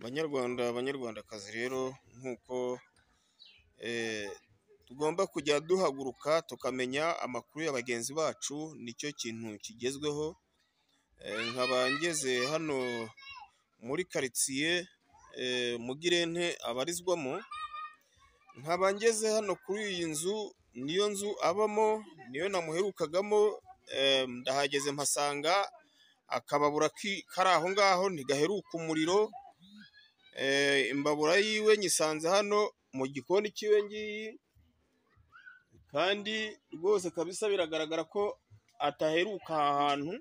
Banyarwanda banyarwandakazi rero nk'uko tugomba kujya duhaguruka tukamenya amakuru ya bagenzi bacu, nicyo kintu kigezweho. Nkaba ngeze hano muri karitsiye Mugirente abarizwamo, nkaba ngeze hano kuri iyi nzu, niyo nzu abamo, niyo namuherukagamo. Ndahageze mpasanga akababura kari aho ngaho ntigaheruka umuriro. Imbabura yiwe nyisanze hano mu gikoni cy'iwe ngiyi, kandi rwose kabisa biragaragara ko ataheruka aha hantu.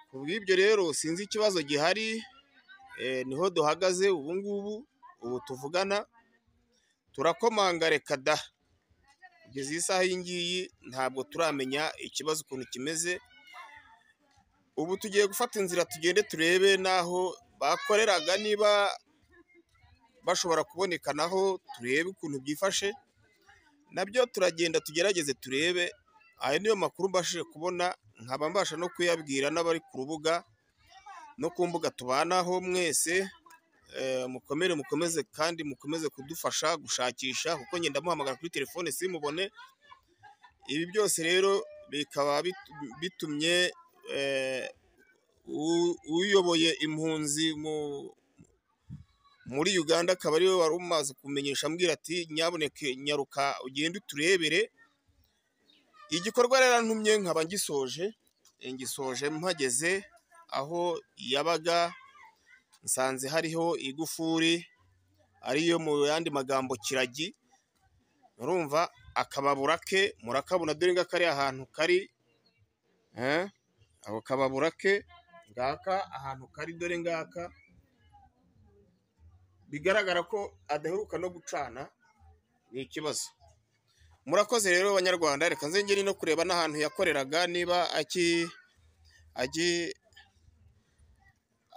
Kubw'ibyo rero sinzi ikibazo gihari, niho duhagaze ubu ngubu, ubu tuvugana turakomanga reka da, kugeza iyi saha iyi ngiyi ntabwo turamenya ikibazo ukuntu kimeze. Ubu tugiye gufata inzira tugende turebe n'aho bakoreraga, niba bashobora kuboneka naho turebe ukuntu byifashe, nabyo turagenda tugerageze turebe. Aya niyo makuru mbashije kubona, nkaba mbasha no kuyabwira n'abari ku rubuga no ku mbuga tubanaho. Mwese mukomere mukomeze kandi mukomeze kudufasha gushakisha, kuko ngenda muhamagara kuri telefone simubone. Ibi byose rero bikaba bitumye uyoboye impunzi muri Uganda akaba ariwe wari umaze kumenyesha ambwira ati nyabuneke nyaruka ugende uturebere. Igikorwa rero ntumye nkaba ngisoje mpageze aho yabaga, nsanze hariho igufuri, ariyo mu yandi magambo kiragi. Urumva akababura ke murakabona, dore ngaka kari ahantu kari, ako kababura ke ngaka ahantu kari, dore ngaka bigaragara ko adaheruka no gucana. Ni ikibazo. Murakoze rero banyarwanda, reka nze ngeni no kureba n'ahantu yakoreraga, niba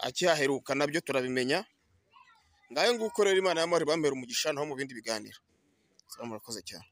akihaheruka nabyo turabimenya. Ngayo nguko rero, Imana y'amahoro ibambere umugisha naho mu bindi biganiro. Murakoze cyane.